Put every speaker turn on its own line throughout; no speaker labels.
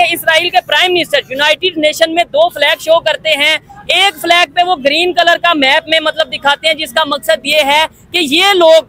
कि इसराइल के prime minister United nation में 2 फ्लैग शो करते हैं। एक फ्लैग पे वो ग्रीन कलर का मैप में मतलब दिखाते हैं, जिसका मकसद ये है कि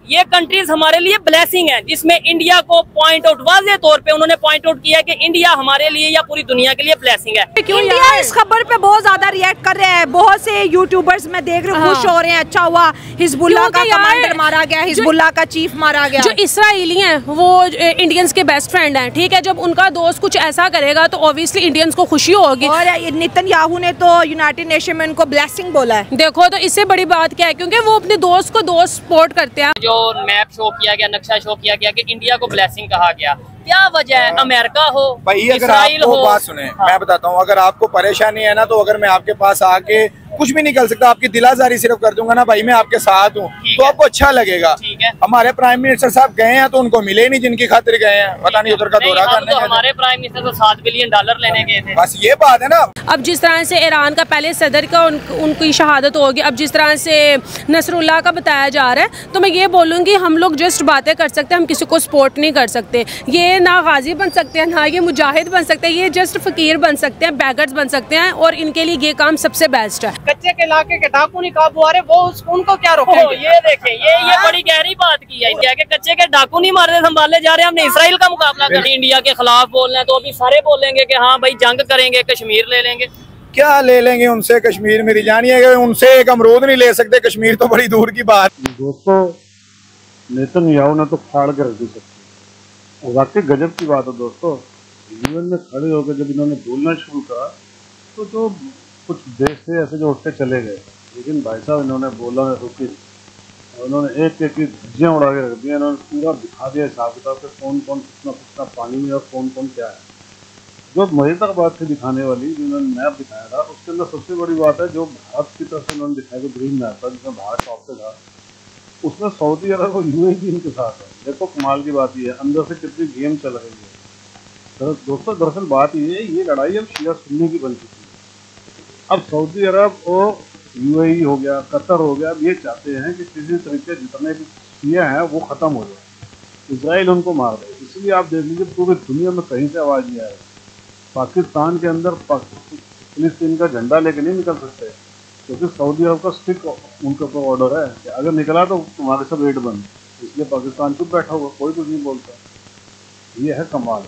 ये कंट्रीज हमारे लिए ब्लेसिंग है, जिसमें इंडिया को पॉइंट आउट, वाज़े तौर पे उन्होंने पॉइंट आउट किया कि इंडिया हमारे लिए या पूरी दुनिया के लिए ब्लेसिंग है।
क्यों इंडिया इस खबर पे बहुत ज्यादा रिएक्ट कर रहे हैं, बहुत से यूट्यूबर्स मैं देख रही हूँ खुश हो रहे हैं, अच्छा हुआ हिजबुल्लाह का कमांडर मारा गया, हिजबुल्लाह का चीफ मारा गया।
जो इसराइली हैं वो इंडियंस के बेस्ट फ्रेंड हैं, ठीक है। जब उनका दोस्त कुछ ऐसा करेगा तो ऑब्वियसली इंडियंस को खुशी होगी।
और नेतन्याहू ने तो यूनाइटेड नेशन में उनको ब्लेसिंग बोला है।
देखो तो इससे बड़ी बात क्या है, क्योंकि वो अपने दोस्त को दोस्त सपोर्ट करते हैं।
जो मैप शो किया गया, नक्शा शो किया गया कि इंडिया को ब्लेसिंग कहा गया, क्या वजह है? अमेरिका हो, इसराइल हो।
बात सुने, मैं बताता हूँ, अगर आपको परेशानी है ना तो अगर मैं आपके पास आके कुछ भी निकल सकता, आपकी दिलाजारी सिर्फ कर दूंगा ना भाई मैं आपके साथ हूँ, तो आपको अच्छा लगेगा। हमारे प्राइम मिनिस्टर साहब गए हैं तो उनको मिले नहीं जिनकी खातिर गए हैं, पता नहीं उधर का दौरा करने।
हमारे प्राइम मिनिस्टर तो $7 बिलियन लेने गए थे,
बस ये बात है ना।
अब जिस तरह से ईरान का पहले सदर का उनकी शहादत होगी, अब जिस तरह से नसरुल्लाह का बताया जा रहा है, तो मैं ये बोलूँगी हम लोग जस्ट बातें कर सकते हैं, हम किसी को सपोर्ट नहीं कर सकते। ये ना गाजी बन सकते हैं, ना ये मुजाहिद बन सकते हैं, ये जस्ट फकीर बन सकते हैं, बैगर्स बन सकते हैं, और इनके लिए ये काम सबसे बेस्ट है।
कच्चे के इलाके के डाकू नहीं काबू आ रहे, वो उनको क्या रोकेंगे?
ये देखें, ये बड़ी गहरी बात की है क्या कि कच्चे के डाकू नहीं मारे संभाले जा रहे हैं। हमने इसराइल का मुकाबला कर इंडिया के खिलाफ बोलना है तो अभी सारे बोलेंगे कि हाँ भाई जंग करेंगे, कश्मीर ले लेंगे।
क्या ले लेंगे उनसे? कश्मीर मेरी जानिए, उनसे एक अमरूद नहीं ले सकते, कश्मीर तो बड़ी दूर की बात।
दोस्तों, नेतन्याहू ने तो फाड़ के रख दी सकती, वाकई गजब की बात है दोस्तों। यूएन में खड़े होकर जब इन्होंने बोलना शुरू करा तो जो कुछ देश थे ऐसे जो उठते चले गए, लेकिन भाई साहब इन्होंने बोला रुकी, उन्होंने एक की धज्जियाँ उड़ा के रख दिया, इन्होंने पूरा दिखा दिया हिसाब किताब के कौन कौन कितना पानी में और कौन कौन क्या है। जो मज़ेदार बात थी दिखाने वाली, जो उन्होंने मैप दिखाया था, उसके अंदर सबसे बड़ी बात है जो भारत की तरफ से उन्होंने दिखाया, जो ग्रीन मैप था जिसमें भारत टॉप पे था, उसमें सऊदी अरब और यूएई इनके साथ है। देखो कमाल की बात ये है, अंदर से कितनी गेम चल रही है। दोस्तों दरअसल बात ये लड़ाई अब शिया सुन्नी की बन चुकी है। अब सऊदी अरब और यूएई हो गया, कतर हो गया, अब ये चाहते हैं कि किसी तरीके जितने भी शिया हैं वो ख़त्म हो जाए, इजराइल उनको मार दे। इसलिए आप देख लीजिए पूरी दुनिया में कहीं से आवाज़ नहीं आ रही। पाकिस्तान के अंदर फिलिस्तीन का झंडा लेके नहीं निकल सकते, क्योंकि सऊदी अरब का स्ट्रिक्ट उनके ऊपर ऑर्डर है कि अगर निकला तो तुम्हारे सब रेट बंद। इसलिए पाकिस्तान चुप बैठा हुआ, कोई कुछ नहीं बोलता। ये है कमाल,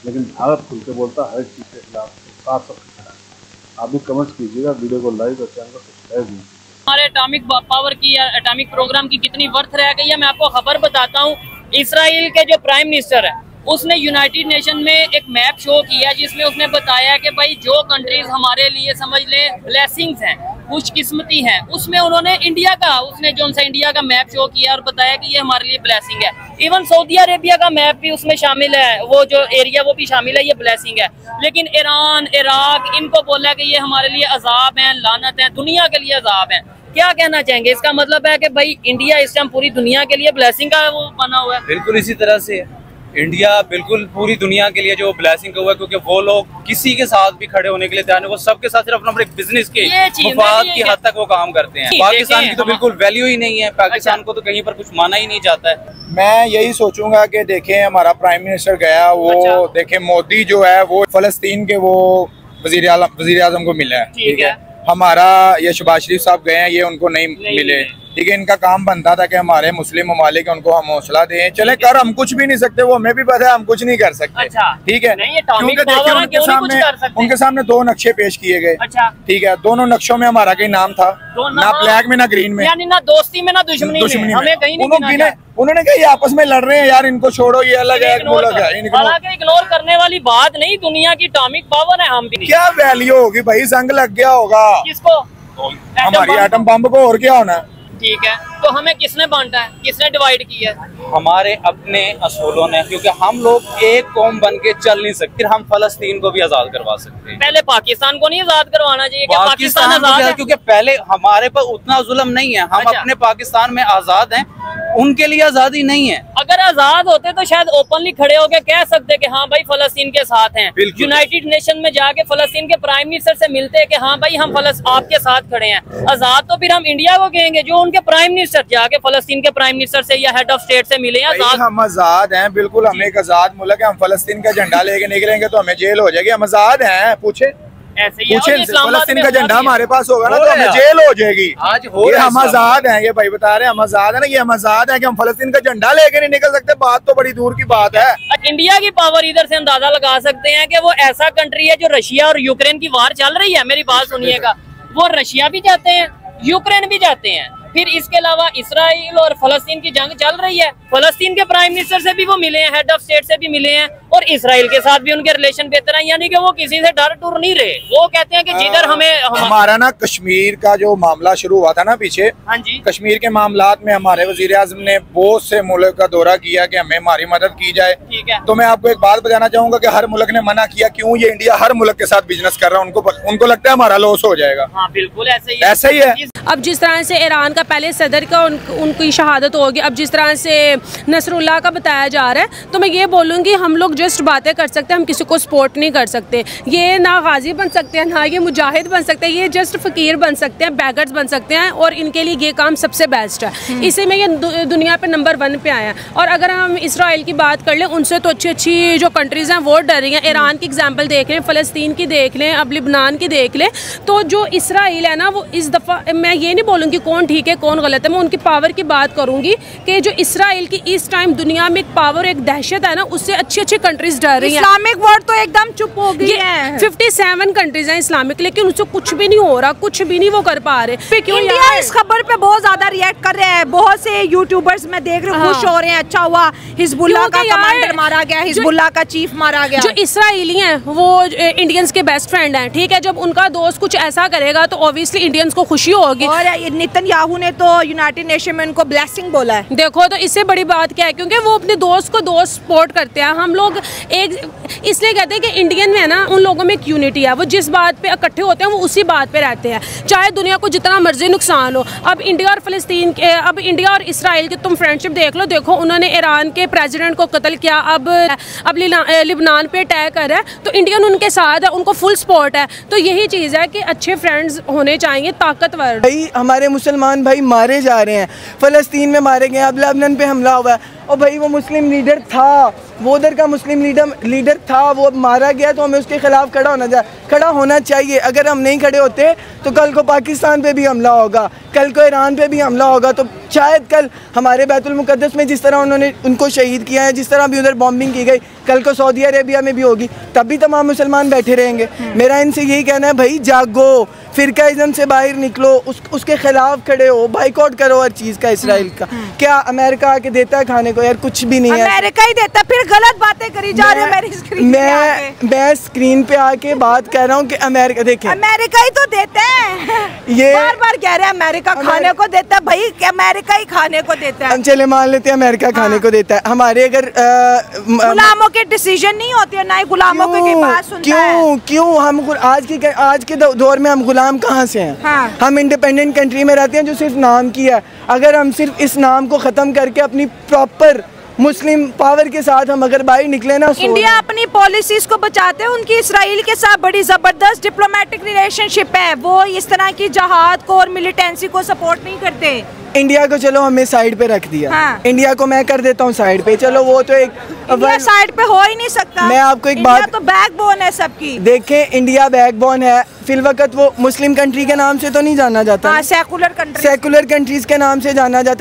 लेकिन भारत खुल के बोलता है हर चीज़ के खिलाफ, साफ सब के खिलाफ। आप भी कमेंट्स कीजिएगा, वीडियो को लाइक और चैनल को सब्सक्राइब कीजिए।
हमारे एटॉमिक पावर की, एटॉमिक प्रोग्राम की कितनी वर्थ रह गई है, मैं आपको खबर बताता हूँ। इसराइल के जो प्राइम मिनिस्टर है उसने यूनाइटेड नेशन में एक मैप शो किया, जिसमें उसने बताया कि भाई जो कंट्रीज हमारे लिए समझ लें ब्लेसिंग्स हैं, खुशकिस्मती हैं, उसमें उन्होंने इंडिया का, उसने जो सा इंडिया का मैप शो किया और बताया कि ये हमारे लिए ब्लेसिंग है। इवन सऊदी अरेबिया का मैप भी उसमें शामिल है, वो जो एरिया वो भी शामिल है, ये ब्लेसिंग है। लेकिन ईरान, इराक, इनको बोला कि ये हमारे लिए अजाब है, लानत है, दुनिया के लिए अजाब है। क्या कहना चाहेंगे? इसका मतलब है कि भाई इंडिया इस टाइम पूरी दुनिया के लिए ब्लेसिंग का वो बना हुआ है।
बिल्कुल इसी तरह से है। इंडिया बिल्कुल पूरी दुनिया के लिए जो ब्लेसिंग हुआ है, क्योंकि वो लोग किसी के साथ भी खड़े होने के लिए तैयार है, वो सबके साथ सिर्फ अपने बिजनेस के मफाद की हद तक वो काम करते हैं। पाकिस्तान की तो बिल्कुल वैल्यू ही नहीं है, पाकिस्तान को तो कहीं पर कुछ माना ही नहीं जाता है।
मैं यही सोचूंगा कि देखें हमारा प्राइम मिनिस्टर गया, वो देखें मोदी जो है वो फलस्तीन के वो वजीर आजम को मिला है, ठीक है। हमारा ये शहबाज शरीफ साहब गए हैं, ये उनको नहीं मिले, ठीक है। इनका काम बनता था कि हमारे मुस्लिम ममालिक उनको हम हौसला दें, चले कर हम कुछ भी नहीं सकते, वो हमें भी पता है हम कुछ नहीं कर सकते, ठीक है। क्योंकि देखिए उनके सामने 2 नक्शे पेश किए गए, ठीक है। दोनों नक्शों में हमारा कहीं नाम था, ना ब्लैक में ना ग्रीन में,
यानी ना दोस्ती में ना दुश्मनी में, हमें कहीं नहीं।
उन्होंने कहा ये आपस में लड़ रहे हैं यार, इनको छोड़ो, ये अलग है,
हालांकि इग्नोर करने वाली बात नहीं, दुनिया की एटॉमिक पावर है, हम भी
क्या वैल्यू होगी भाई, जंग लग गया होगा
किसको?
हमारी एटम बम को, और क्या होना है,
ठीक है। तो हमें किसने बांटा है, किसने डिवाइड किया है?
हमारे अपने असूलों ने, क्योंकि हम लोग एक कौम बन के चल नहीं सकते। हम फलस्तीन को भी आजाद करवा सकते हैं,
पहले पाकिस्तान को नहीं आजाद करवाना चाहिए?
पाकिस्तान आजाद है, क्योंकि पहले हमारे पर उतना जुल्म नहीं है, हम अपने पाकिस्तान में आजाद हैं, उनके लिए आजादी नहीं है।
अगर आजाद होते तो शायद ओपनली खड़े होकर कह सकते कि हाँ भाई फलस्तीन के साथ हैं, यूनाइटेड नेशन में जाके फलस्तीन के प्राइम मिनिस्टर से मिलते कि हाँ भाई हम आपके साथ खड़े हैं। आजाद तो फिर हम इंडिया को कहेंगे जो उनके प्राइम मिनिस्टर मिनिस्टर जाके फलस्तीन के प्राइम मिनिस्टर से या हेड ऑफ स्टेट से मिले?
हम आजाद हैं, बिल्कुल हम एक आजाद मुल्क है। हम फलस्तीन का झंडा लेके निकलेंगे तो हमें जेल हो जाएगी। हम आजाद हैं, पूछे फलस्तीन का झंडा हमारे पास होगा ना तो हमें जेल हो जाएगी। आज ये हम आजाद हैं, ये भाई बता रहे हैं हम आजाद है ना, ये हम आजाद हैं कि हम फलस्तीन का झंडा लेके नहीं निकल सकते। बात तो बड़ी दूर की बात है।
इंडिया की पावर इधर से अंदाजा लगा सकते हैं कि वो ऐसा कंट्री है जो रशिया और यूक्रेन की वार चल रही है। मेरी बात सुनिएगा, वो रशिया भी जाते हैं, यूक्रेन भी जाते हैं, फिर इसके अलावा इसराइल और फलस्तीन की जंग चल रही है। फलस्तीन के प्राइम मिनिस्टर से भी वो मिले हैं, हेड ऑफ स्टेट से भी मिले हैं, और इसराइल के साथ भी उनके रिलेशन बेहतर हैं। यानी कि वो किसी से डर टूर नहीं रहे। वो कहते हैं कि जिधर
हमारा ना कश्मीर का जो मामला शुरू हुआ था ना पीछे,
हाँ जी,
कश्मीर के मामलात में हमारे वजीर आज़म ने बहुत से मुल्क का दौरा किया कि हमें हमारी मदद की जाए।
ठीक है,
तो मैं आपको एक बात बताना चाहूंगा कि हर मुल्क ने मना किया। क्यों? ये इंडिया हर मुल्क के साथ बिजनेस कर रहा है, उनको लगता है हमारा लॉस हो जाएगा।
हाँ बिल्कुल
ऐसे ही है।
अब जिस तरह से ईरान का पहले सदर का उनकी शहादत होगी, अब जिस तरह से नसरुल्लाह का बताया जा रहा है, तो मैं ये बोलूँगी हम लोग जस्ट बातें कर सकते हैं, हम किसी को सपोर्ट नहीं कर सकते। ये ना गाजी बन सकते हैं, ना ये मुजाहिद बन सकते हैं, ये जस्ट फ़कीर बन सकते हैं, बैगर्स बन सकते हैं, और इनके लिए ये काम सबसे बेस्ट है। इसी में ये दुनिया पे नंबर 1 पे आए हैं। और अगर हम इसराइल की बात कर लें, उनसे तो अच्छी अच्छी जो कंट्रीज़ हैं वो डर रही हैं। ईरान की एग्जाम्पल देख लें, फ़लस्तीन की देख लें, अब लिबनान की देख लें। तो जो इसराइल है ना, वो इस दफ़ा, मैं ये नहीं बोलूँगी कौन ठीक है कौन गलत है, मैं उनकी पावर की बात करूँगी कि जो इसराइल की इस टाइम दुनिया में एक पावर, एक दहशत है ना, उससे अच्छी अच्छी कंट्रीज डर रही हैं।
इस्लामिक वर्ल्ड तो एकदम चुप हो गई है।
57 कंट्रीज हैं इस्लामिक, लेकिन उससे कुछ भी नहीं हो रहा, कुछ भी नहीं वो कर पा रहे।
क्यों इंडिया इस खबर पे बहुत ज्यादा रिएक्ट कर रहे हैं। बहुत से यूट्यूबर्स मैं देख रही हूँ खुश हो रहे हैं, अच्छा हुआ हिजबुल्लाह का कमांडर मारा गया, हिजबुल्लाह का चीफ मारा गया।
जो इसराइली हैं वो इंडियंस के बेस्ट फ्रेंड हैं, ठीक है। जब उनका दोस्त कुछ ऐसा करेगा तो ऑब्वियसली इंडियंस को खुशी होगी।
और नेतन्याहू ने तो यूनाइटेड नेशन में उनको ब्लेसिंग बोला है।
देखो तो इससे बड़ी बात क्या है, क्योंकि वो अपने दोस्त को दोस्त सपोर्ट करते हैं। हम लोग एक इसलिए कहते हैं कि इंडियन में है ना, उन लोगों में एक यूनिटी है। वो जिस बात पे इकट्ठे होते हैं वो उसी बात पे रहते हैं, चाहे दुनिया को जितना मर्जी नुकसान हो। अब इंडिया और फलस्तीन के, अब इंडिया और इसराइल की तुम फ्रेंडशिप देख लो। देखो उन्होंने ईरान के प्रेसिडेंट को कत्ल किया, अब लिबनान पे अटैक कर रहा है, तो इंडियन उनके साथ है, उनको फुल सपोर्ट है। तो यही चीज़ है कि अच्छे फ्रेंड्स होने चाहिए, ताकतवर।
भाई हमारे मुसलमान भाई मारे जा रहे हैं, फ़लस्तीन में मारे गए, अब लेबनान पे हमला हुआ है। और भाई वो मुस्लिम लीडर था, वो उधर का मुस्लिम लीडर था, वो मारा गया, तो हमें उसके खिलाफ खड़ा होना चाहिए। अगर हम नहीं खड़े होते तो कल को पाकिस्तान पे भी हमला होगा, कल को ईरान पे भी हमला होगा। तो शायद कल हमारे बैतुल मुक़द्दस में जिस तरह उन्होंने उनको शहीद किया है, जिस तरह भी उधर बॉम्बिंग की गई, कल को सऊदी अरेबिया में भी होगी, तब भी तमाम मुसलमान बैठे रहेंगे। मेरा इनसे यही कहना है, भाई जागो, फ़िरक़ा-इज़्म से बाहर निकलो, उसके खिलाफ खड़े हो, बाइकआउट करो हर चीज़ का इसराइल का। क्या अमेरिका आके देता है खाने को? यार कुछ भी नहीं है,
अमेरिका ही देता। फिर गलत बातें करी जा रही है मेरी स्क्रीन पे।
मैं स्क्रीन पे आके बात कर रहा हूँ कि अमेरिका, देखें
अमेरिका ही तो देता है। ये बार बार कह रहे हैं अमेरिका खाने को देता है। भाई अमेरिका ही खाने को देता है।
चले मान लेते हैं अमेरिका खाने को देता है। हमारे अगर
गुलामों के डिसीजन नहीं होते हैं, ना ही गुलामों के पास सुनता है।
क्यों हम आज के दौर में हम गुलाम कहाँ से हैं?
हाँ।
हम इंडिपेंडेंट कंट्री में रहते हैं जो सिर्फ नाम की है। अगर हम सिर्फ इस नाम को ख़त्म करके अपनी प्रॉपर मुस्लिम पावर के साथ हम अगर बाहर निकले ना,
इंडिया अपनी पॉलिसीज को बचाते हैं। उनकी इसराइल के साथ बड़ी जबरदस्त डिप्लोमेटिक रिलेशनशिप है। वो इस तरह की जहाद को और मिलिटेंसी को सपोर्ट नहीं करते।
इंडिया को चलो हमें साइड पे रख दिया।
हाँ।
इंडिया को मैं कर देता हूँ साइड पे, चलो वो तो एक
साइड पे हो ही नहीं सकता।
मैं आपको एक बात,
तो बैकबोन है सबकी।
देखें इंडिया बैकबोन है, फिलवकत वो मुस्लिम कंट्री के नाम से तो नहीं जाना जाता,
सेकुलर
कंट्रीज के नाम से जाना जाता है।